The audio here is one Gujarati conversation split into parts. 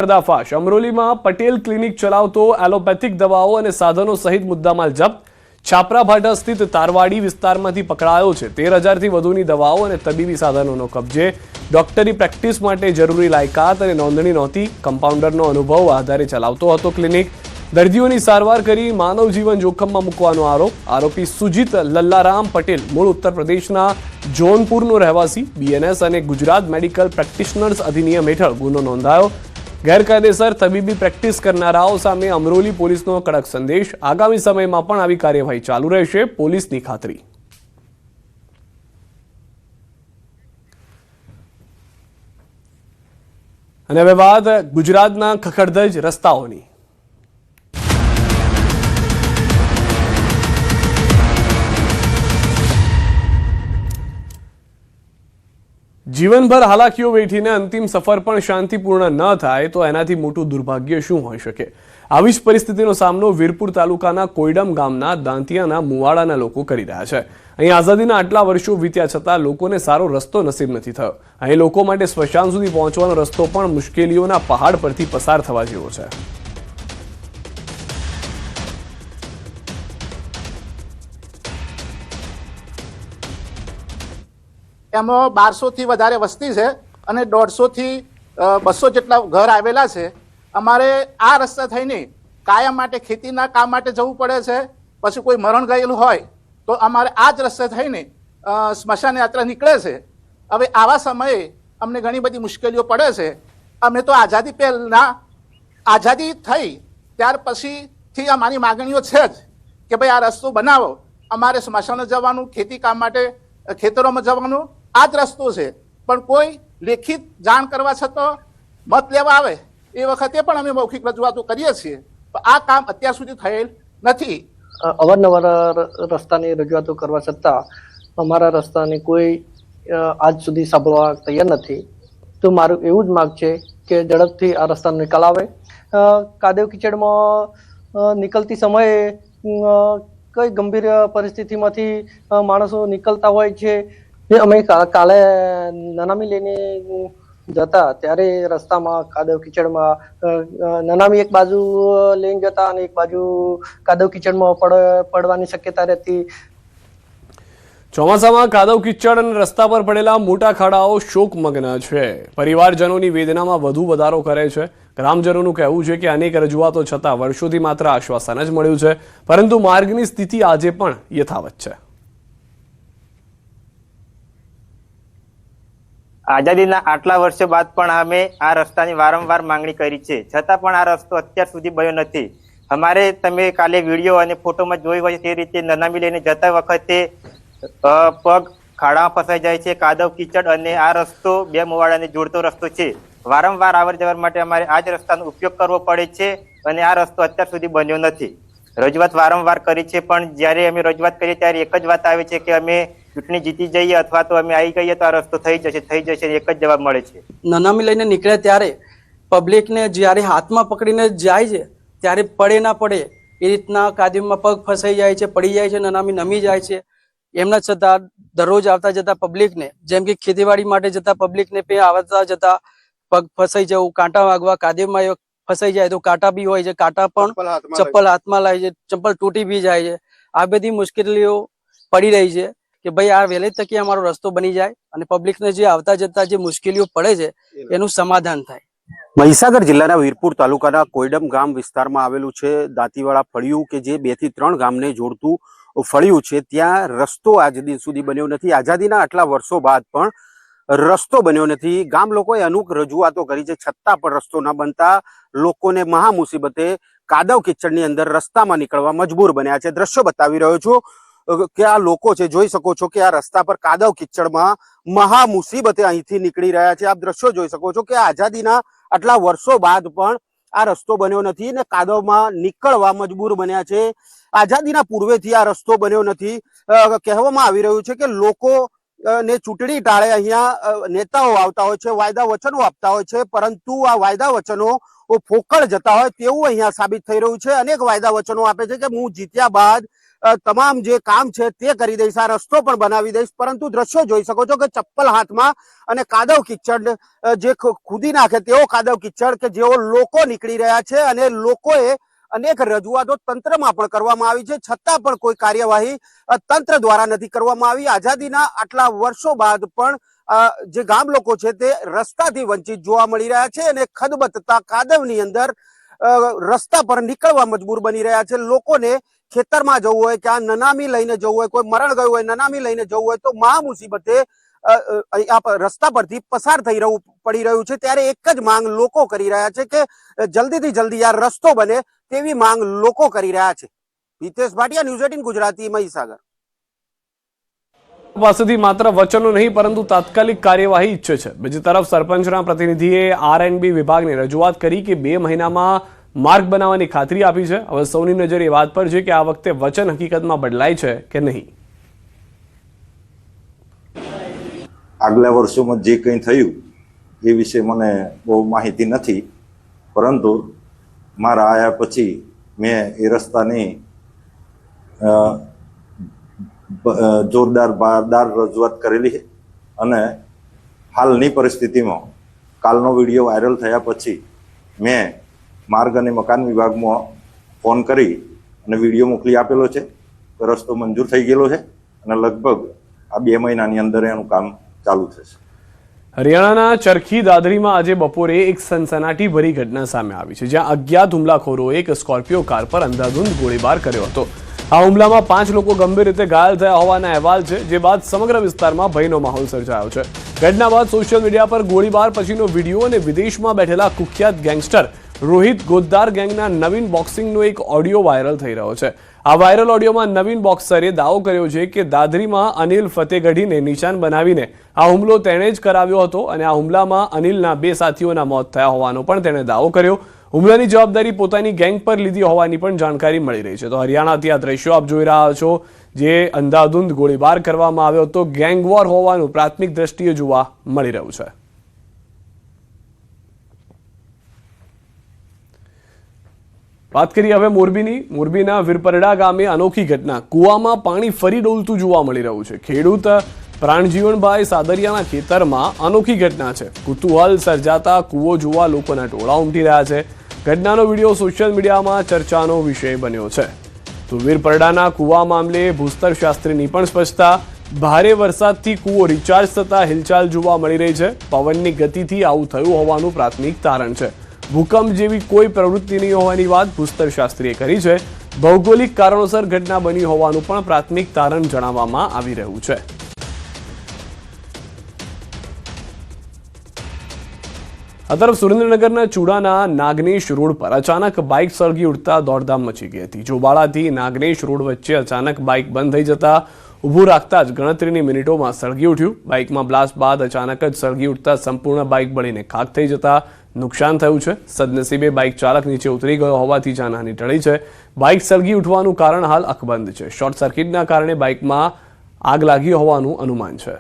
पर्दाफाश अमरोलीમાં પટેલ ક્લિનિક ચલાવતો એલોપેથિક દવાઓ અને સાધનો સહિત મુદ્દામાલ જપ્ત। છાપરા ભાટા સ્થિત તારવાડી વિસ્તારમાંથી પકડાયો છે 13,000 થી વધુની દવાઓ અને તબીબી સાધનોનો કબજે। ડોક્ટરી પ્રેક્ટિસ માટે જરૂરી લાયકાત અને નોંધણી નહોતી। કમ્પાઉન્ડરનો અનુભવ આધારે ચલાવતો હતો ક્લિનિક। દર્દીઓની સારવાર કરી માનવ જીવન જોખમમાં મૂકવાનો આરોપી સુજીત લલ્લારામ પટેલ મૂળ ઉત્તર પ્રદેશના જોનપુરનો રહેવાસી। બીએનએસ અને ગુજરાત મેડિકલ પ્રેક્ટિશનર્સ અધિનિયમ હેઠળ ગુનો નોંધાયો। ગેરકાયદેસર તબીબી પ્રેક્ટિસ કરનારાઓ સામે અમરોલી પોલીસનો કડક સંદેશ। આગામી સમયમાં પણ આવી કાર્યવાહી ચાલુ રહેશે, પોલીસની ખાતરી। અને હવે વાત ગુજરાતના ખખડધજ રસ્તાઓની। જીવનભર હાલાકીઓ વેઠીને અંતિમ સફર પણ શાંતિપૂર્ણ ન થાય તો એનાથી મોટું દુર્ભાગ્ય શું હોઈ શકે। આવી જ પરિસ્થિતિનો સામનો વીરપુર તાલુકાના કોઈડમ ગામના દાંતિયાના મુવાડાના લોકો કરી રહ્યા છે। અહીં આઝાદીના આટલા વર્ષો વીત્યા છતાં લોકોને સારો રસ્તો નસીબ નથી થયો। અહીં લોકો માટે સ્મશાન સુધી પહોંચવાનો રસ્તો પણ મુશ્કેલીઓના પહાડ પરથી પસાર થવા જેવો છે। એમાં 1200 થી વધારે વસ્તી છે અને 150 થી 200 જેટલા ઘર આવેલા છે। અમારે આ રસ્તા થઈને કાયમ માટે ખેતીના કામ માટે જવું પડે છે। પછી કોઈ મરણ ગયેલું હોય તો અમારે આ જ રસ્તે થઈને સ્મશાન યાત્રા નીકળે છે। હવે આવા સમયે અમને ઘણી બધી મુશ્કેલીઓ પડે છે। અમે તો આઝાદી પહેલા આઝાદી થઈ ત્યાર પછીથી અમારી માગણીઓ છે જ કે ભાઈ આ રસ્તો બનાવો। અમારે સ્મશાને જવાનું, ખેતી કામ માટે ખેતરોમાં જવાનું આ જ રસ્તો છે। પણ કોઈ લેખિત જાણ કરવા છતાં મત લેવા આવે એ વખતે પણ અમે મૌખિક રજૂઆતો કરીએ છીએ, તો આ કામ અત્યાર સુધી થયેલ નથી। અવારનવાર રસ્તાની રજૂઆતો કરવા છતાં અમારા રસ્તાની કોઈ આજ સુધી સાંભળવા તૈયાર નથી। તો મારું એવું જ માગ છે કે ઝડપથી આ રસ્તાનો નિકાલ આવે। કાદવ કીચડમાં નીકળતી સમયે કઈ ગંભીર પરિસ્થિતિમાંથી માણસો નીકળતા હોય છે। અમે કાલે નનામી લઈને જતા ત્યારે રસ્તામાં કાદવ કીચડમાં નનામી એક બાજુ લઈને જતા અને એક બાજુ કાદવ કીચડમાં પડવાની શક્યતા રહેતી। ચોમાસામાં કાદવ કીચડ અને રસ્તા પર પડેલા મોટા ખાડાઓ શોકમગ્ન છે। પરિવારજનોની વેદનામાં વધુ વધારો કરે છે। ગ્રામજનોનું કહેવું છે કે અનેક રજૂઆતો છતાં વર્ષોથી માત્ર આશ્વાસન જ મળ્યું છે, પરંતુ માર્ગની સ્થિતિ આજે પણ યથાવત છે। આઝાદીના આટલા વર્ષો બાદ પણ અમે આ રસ્તાની વારંવાર માંગણી કરી છે, છતાં પણ આ રસ્તો અત્યાર સુધી બન્યો નથી। અમારે તમે કાલે વિડીયો અને ફોટોમાં જોઈ હોય તે રીતે નનામી લઈને જતા વખતે પગ ખાડામાં ફસાઈ જાય છે। કાદવ કીચડ અને આ રસ્તો બે મુવાડાને જોડતો રસ્તો છે। વારંવાર અવર જવર માટે અમારે આ જ રસ્તાનો ઉપયોગ કરવો પડે છે અને આ રસ્તો અત્યાર સુધી બન્યો નથી। રજૂઆત વારંવાર કરી છે, પણ જ્યારે અમે રજૂઆત કરીએ ત્યારે એક જ વાત આવે છે કે અમે ચૂંટણી જીતી જઈએ અથવા તો અમે આવી ગઈએ તો આ રસ્તો થઈ જશે એક જ જવાબ મળે છે। નનામી લઈને નીકળે ત્યારે પબ્લિકને જ્યારે હાથમાં પકડીને જાય છે ત્યારે પડે ના પડે એ રીતના કાદવમાં પગ ફસાઈ જાય છે, પડી જાય છે, નનામી નમી જાય છે। એમના છતાં દરરોજ આવતા જતા પબ્લિકને, જેમ કે ખેતીવાડી માટે જતા પબ્લિકને આવતા જતા પગ ફસાઈ જવું, કાંટા વાગવા, કાદવમાં ફસાઈ જાય તો કાંટા બી હોય છે, કાંટા પણ ચપ્પલ હાથમાં લાગે છે, ચપ્પલ તૂટી બી જાય છે। આ બધી મુશ્કેલીઓ પડી રહી છે કે ભાઈ આ વહેલી તકે અમારો રસ્તો બની જાય અને પબ્લિકને જે આવતા જતા જે મુશ્કેલીઓ પડે છે એનું સમાધાન થાય। મહીસાગર જિલ્લાના વીરપુર તાલુકાના કોઈડમ ગામ વિસ્તારમાં આવેલું છે દાંતીવાડા ફળિયું કે જે 2 થી 3 ગામને જોડતું ફળિયું છે। ત્યાં રસ્તો આજ દિન સુધી બન્યો નથી। આઝાદીના આટલા વર્ષો બાદ પણ રસ્તો બન્યો નથી। ગામ લોકોએ અનેક રજૂઆતો કરી છે, છતાં પણ રસ્તો ન બનતા લોકોને મહા મુસીબતે કાદવ કીચડની અંદર રસ્તામાં નીકળવા મજબૂર બન્યા છે। દ્રશ્યો બતાવી રહ્યો છું કે આ લોકો છે, જોઈ શકો છો કે આ રસ્તા પર કાદવ કીચડમાં મહા મુસીબતે અહીંથી નીકળી રહ્યા છે। આપ દ્રશ્યો જોઈ શકો છો કે આઝાદીના આટલા વર્ષો બાદ પણ આ રસ્તો બન્યો નથી ને કાદવમાં નીકળવા મજબૂર બન્યા છે। આઝાદીના પૂર્વેથી આ રસ્તો બન્યો નથી। કહેવામાં આવી રહ્યું છે કે લોકો ને ચૂંટણી ટાળે અહીંયા નેતાઓ આવતા હોય છે, વાયદા વચનો આપતા હોય છે, પરંતુ આ વાયદા વચનો ફોકળ જતા હોય તેવું અહીંયા સાબિત થઈ રહ્યું છે। અનેક વાયદા વચનો આપે છે કે હું જીત્યા બાદ તમામ જે કામ છે તે કરી દઈશ, આ રસ્તો પણ બનાવી દઈશ. પરંતુ દ્રશ્યો જોઈ શકો છો કે ચપ્પલ હાથમાં અને કાદવ કિચડ જે ખુદી નાખે તેવો કાદવ કિચડ કે જેઓ લોકો નીકળી રહ્યા છે અને લોકોએ અનેક રજૂઆતો તંત્રમાં પણ કરવામાં આવી છે, છતાં પણ કોઈ કાર્યવાહી તંત્ર દ્વારા નથી કરવામાં આવી. આઝાદીના આટલા વર્ષો બાદ પણ જે ગામ લોકો છે તે રસ્તાથી વંચિત જોવા મળી રહ્યા છે અને ખદબદતા કાદવની અંદર રસ્તા પર નીકળવા મજબૂર બની રહ્યા છે. લોકોને ખેતરમાં જવું હોય, ક્યાં નનામી લઈને જવું હોય, કોઈ મરણ ગયું હોય, નનામી લઈને જવું હોય તો મહા મુસીબતે રસ્તા પરથી પસાર થઈ પડી રહ્યું છે. ત્યારે એક જ માંગ લોકો કરી રહ્યા છે કે જલ્દીથી જલ્દી આ રસ્તો બને તેવી માંગ લોકો કરી રહ્યા છે. હિતેશ ભાટિયા, ન્યૂઝ 18 ગુજરાતી, મહીસાગર. પાસેથી માત્ર વચનો નહીં પરંતુ તાત્કાલિક કાર્યવાહી ઈચ્છે છે. બીજી તરફ સરપંચના પ્રતિનિધિએ R&B વિભાગને રજૂઆત કરી કે 2 મહિનામાં માર્ગ બનાવવાની ખાતરી આપી છે. હવે સૌની નજર એ વાત પર છે કે આ વખતે વચન હકીકતમાં બદલાય છે કે નહીં. આગલા વર્ષોમાં જે કંઈ થયું એ વિશે મને બહુ માહિતી નથી, પરંતુ મારા આયા પછી મેં એ રસ્તાની જોરદાર બારદાર રજૂઆત કરેલી છે અને હાલની પરિસ્થિતિમાં કાલનો વિડીયો વાયરલ થયા પછી મેં માર્ગ અને મકાન વિભાગમાં ફોન કરી અને વિડીયો મોકલી આપેલો છે. રસ્તો મંજૂર થઈ ગયેલો છે અને લગભગ આ 2 મહિનાની અંદર એનું કામ ચાલુ થશે. હરિયાણાના ચરખી દાદરીમાં આજે બપોરે એક સનસનાટી ભરી ઘટના સામે આવી છે, જ્યાં અજ્ઞાત હુમલાખોરોએ એક સ્કોર્પિયો કાર પર અંધાધૂંધ ગોળીબાર કર્યો હતો. આ હુમલામાં 5 લોકો ગંભીર રીતે ઘાયલ થયા હોવાના અહેવાલ છે, જે બાદ સમગ્ર વિસ્તારમાં ભયનો માહોલ સર્જાયો છે. ઘટના બાદ સોશિયલ મીડિયા પર ગોળીબાર પછીનો વિડીયો અને વિદેશમાં બેઠેલા કુખ્યાત ગેંગસ્ટર રોહિત ગોદ્દાર ગેંગના નવીન બોક્સિંગનો એક ઓડિયો વાયરલ થઈ રહ્યો છે. આ વાયરલ ઓડિયોમાં નવીન બોક્સરે દાવો કર્યો છે કે દાદરીમાં અનિલ ફતેગઢીને નિશાન બનાવીને આ હુમલો તેણે જ કરાવ્યો હતો અને આ હુમલામાં અનિલના 2 સાથીઓના મોત થયા હોવાનો પણ તેણે દાવો કર્યો. હુમલાની જવાબદારી પોતાની ગેંગ પર લીધી હોવાની પણ જાણકારી મળી રહી છે. તો હરિયાણાથી આ દ્રશ્યો આપ જોઈ રહ્યા છો, જે અંધાધૂંધ ગોળીબાર કરવામાં આવ્યો હતો. ગેંગ વોર હોવાનું પ્રાથમિક દ્રષ્ટિએ જોવા મળી રહ્યું છે. વાત કરીએ હવે મોરબીની. મોરબીના વીરપરડા ગામે અનોખી ઘટના. કૂવામાં પાણી ફરી ડોલતું જોવા મળી રહ્યું છે. ખેડૂત પ્રાણજીવનભાઈ સાદરિયાના ખેતરમાં અનોખી ઘટના છે. કુતૂહલ સર્જાતા કૂવો જોવા લોકોના ટોળા ઉમટી રહ્યા છે. ઘટનાનો વિડીયો સોશિયલ મીડિયામાં ચર્ચાનો વિષય બન્યો છે. તો વીરપરડાના કૂવા મામલે ભૂસ્તર શાસ્ત્રીની પણ સ્પષ્ટતા. ભારે વરસાદથી કૂવો રિચાર્જ થતા હિલચાલ જોવા મળી રહી છે. પવનની ગતિથી આવું થયું હોવાનું પ્રાથમિક તારણ છે. ભૂકંપ જેવી કોઈ પ્રવૃત્તિ નહીં હોવાની વાત ભૂસ્તર શાસ્ત્રીએ કરી છે. ભૌગોલિક કારણોસર ઘટના બની હોવાનું પણ પ્રાથમિક તારણ જણાવવામાં આવી રહ્યું છે. આ તરફ સુરેન્દ્રનગરના ચૂડાના નાગનેશ રોડ પર અચાનક બાઇક સળગી ઉઠતા દોડધામ મચી ગઈ હતી. જોબાળાથી નાગનેશ રોડ વચ્ચે અચાનક બાઇક બંધ થઈ જતા ઊભું રાખતા જ ગણતરીની મિનિટોમાં સળગી ઉઠ્યું. બાઇકમાં બ્લાસ્ટ બાદ અચાનક જ સળગી ઉઠતા સંપૂર્ણ બાઇક બળીને ખાખ થઈ જતા નુકસાન થયું છે. સદનસીબે બાઇક ચાલક નીચે ઉતરી ગયો હોવાથી જાનહાની ટળી છે. બાઇક સળગી ઉઠવાનું કારણ હાલ અકબંધ છે. શોર્ટ સર્કિટના કારણે બાઇકમાં આગ લાગી હોવાનું અનુમાન છે.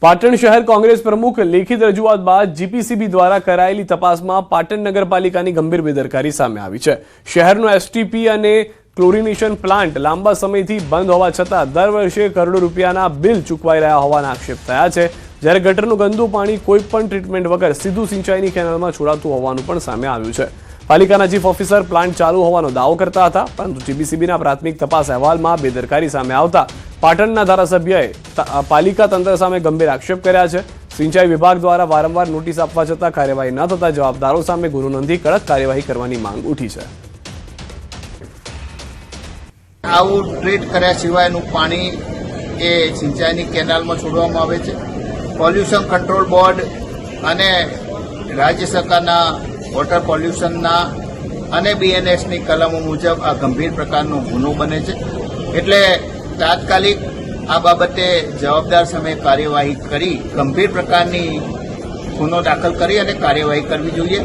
પાટણ શહેર કોંગ્રેસ પ્રમુખ લેખિત રજૂઆત બાદ જીપીસીબી દ્વારા કરાયેલી તપાસમાં પાટણ નગરપાલિકાની ગંભીર બેદરકારી સામે આવી છે. શહેરનો એસટીપી અને ક્લોરિનેશન પ્લાન્ટ લાંબા સમયથી બંધ હોવા છતાં દર વર્ષે કરોડો રૂપિયાના બિલ ચૂકવાઈ રહ્યા હોવાના આક્ષેપ થયા છે. જ્યારે ગટરનું ગંદુ પાણી કોઈ પણ ટ્રીટમેન્ટ વગર સીધું સિંચાઈની કેનાલમાં છોડાતું હોવાનું પણ સામે આવ્યું છે. પાલિકાના ચીફ ઓફિસર પ્લાન્ટ ચાલુ હોવાનો દાવો કરતા હતા, પરંતુ જીપીસીબીના પ્રાથમિક તપાસ અહેવાલમાં બેદરકારી સામે આવતા પાટણના ધારાસભ્યએ પાલિકા તંત્ર સામે ગંભીર આક્ષેપ કર્યા છે. સિંચાઈ વિભાગ દ્વારા વારંવાર નોટિસ આપવા છતાં કાર્યવાહી ન થતા જવાબદારો સામે ગુનો નોંધી કડક કાર્યવાહી કરવાની માંગ ઉઠી છે. આવું ટ્રીટ કર્યા સિવાયનું પાણી એ સિંચાઈની કેનાલમાં છોડવામાં આવે છે. પોલ્યુશન કંટ્રોલ બોર્ડ અને રાજ્ય સરકારના વોટર પોલ્યુશનના અને બીએનએસની કલમો મુજબ આ ગંભીર પ્રકારનો ગુનો બને છે. એટલે તાત્કાલિક આ બાબતે જવાબદાર સામે કાર્યવાહી કરી ગંભીર પ્રકારની ગુનો દાખલ કરી અને કાર્યવાહી કરવી જોઈએ.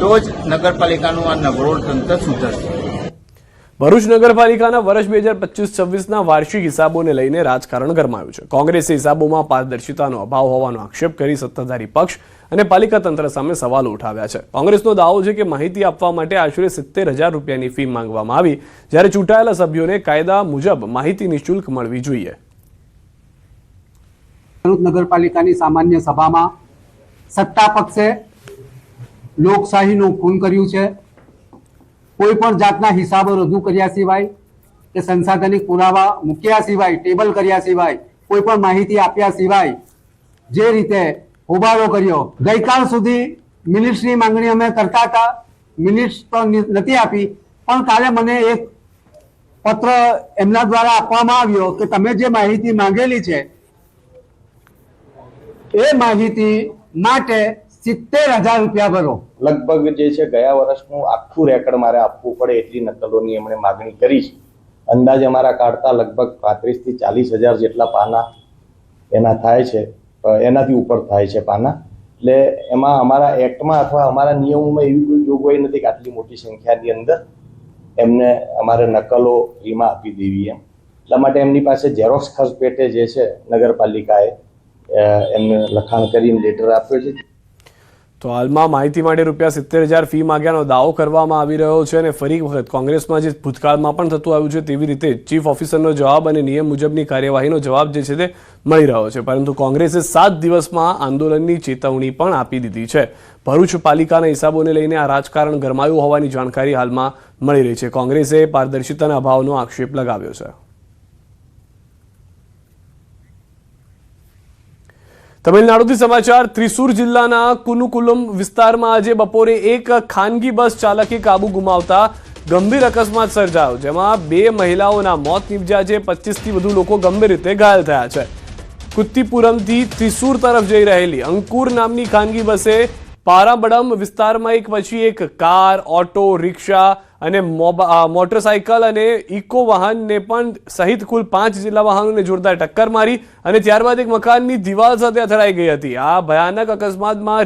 તો જ નગરપાલિકાનું આ નબળો તંત્ર સુધરશે. ભરૂચ નગરપાલિકાના વર્ષ 2025-26ના વાર્ષિક હિસાબોને લઈને રાજકારણ ગરમાયું છે. કોંગ્રેસે હિસાબોમાં પારદર્શિતાનો અભાવ હોવાનો આક્ષેપ કરી સત્તાધારી પક્ષ અને પાલિકા તંત્ર સામે સવાલો ઉઠાવ્યા છે. કોંગ્રેસનો દાવો છે કે માહિતી આપવા માટે આશરે 70,000 રૂપિયાની ફી માંગવામાં આવી, જ્યારે ચૂંટાયેલા સભ્યોને કાયદા મુજબ માહિતી નિઃશુલ્ક મળવી જોઈએ. ભરૂચ નગરપાલિકાની સામાન્ય સભામાં સત્તા પક્ષે લોકશાહીનું ખૂન કર્યું છે. કોઈ પણ જાતના હિસાબો રજૂ કર્યા સિવાય કે સંસાધનિક પુરાવા મૂક્યા સિવાય, ટેબલ કર્યા સિવાય, કોઈ પણ માહિતી આપ્યા સિવાય જે રીતે હોબાળો કર્યો. ગઈકાલ સુધી મિનિટ્સની માંગણી અમે કરતા હતા, મિનિટ્સ તો નથી આપી, પણ કાલે મને એક પત્ર એમના દ્વારા આપવામાં આવ્યો કે તમે જે માહિતી માંગેલી છે એ માહિતી માટે 70,000 રૂપિયા ભરો. લગભગ જે છે ગયા વર્ષનું આખું રેકર્ડ મારે આપવું પડે એટલી નકલોની એમણે માગણી કરી છે. અંદાજે અમારા કાઢતા લગભગ 35,000 થી 40,000 જેટલા પાના એના થાય છે, એનાથી ઉપર થાય છે પાના. એટલે એમાં અમારા એક્ટમાં અથવા અમારા નિયમોમાં એવી કોઈ જોગવાઈ નથી કે આટલી મોટી સંખ્યાની અંદર એમને અમારે નકલો ફ્રીમાં આપી દેવી એમ. એટલા માટે એમની પાસે ઝેરોક્સ ખર્ચ પેટે જે છે નગરપાલિકાએ એમને લખાણ કરીને લેટર આપ્યો છે. તો હાલમાં માહિતી માટે રૂપિયા 70,000 ફી માંગ્યાનો દાવો કરવામાં આવી રહ્યો છે અને ફરી વખત કોંગ્રેસમાં જે ભૂતકાળમાં પણ થતું આવ્યું છે તેવી રીતે ચીફ ઓફિસરનો જવાબ અને નિયમ મુજબની કાર્યવાહીનો જવાબ જે છે તે મળી રહ્યો છે. પરંતુ કોંગ્રેસે 7 દિવસમાં આંદોલનની ચેતવણી પણ આપી દીધી છે. ભરૂચ પાલિકાના હિસાબોને લઈને આ રાજકારણ ગરમાયું હોવાની જાણકારી હાલમાં મળી રહી છે. કોંગ્રેસે પારદર્શિતાના અભાવનો આક્ષેપ લગાવ્યો છે. તમિલનાડુથી સમાચાર. ત્રિસુર જિલ્લાના કુનુકુલમ વિસ્તારમાં આજે બપોરે એક ખાનગી બસ ચાલકે કાબુ ગુમાવતા ગંભીર અકસ્માત સર્જાયો, જેમાં 2 મહિલાઓના મોત નીપજ્યા છે. 25થી વધુ લોકો ગંભીર રીતે ઘાયલ થયા છે. કુત્તીપુરમથી ત્રિસુર તરફ જઈ રહેલી અંકુર નામની ખાનગી બસે પારાબડમ વિસ્તારમાં એક પછી એક કાર, ઓટો, રિક્ષા અને મોટરસાયકલ અને ઇકો વાહનને પણ સહિત કુલ 5 જેટલા વાહનોને જોરદાર ટક્કર મારી અને ત્યારબાદ એક મકાનની દિવાલ સાથે અથડાઈ ગઈ હતી. આ ભયાનક અકસ્માતમાં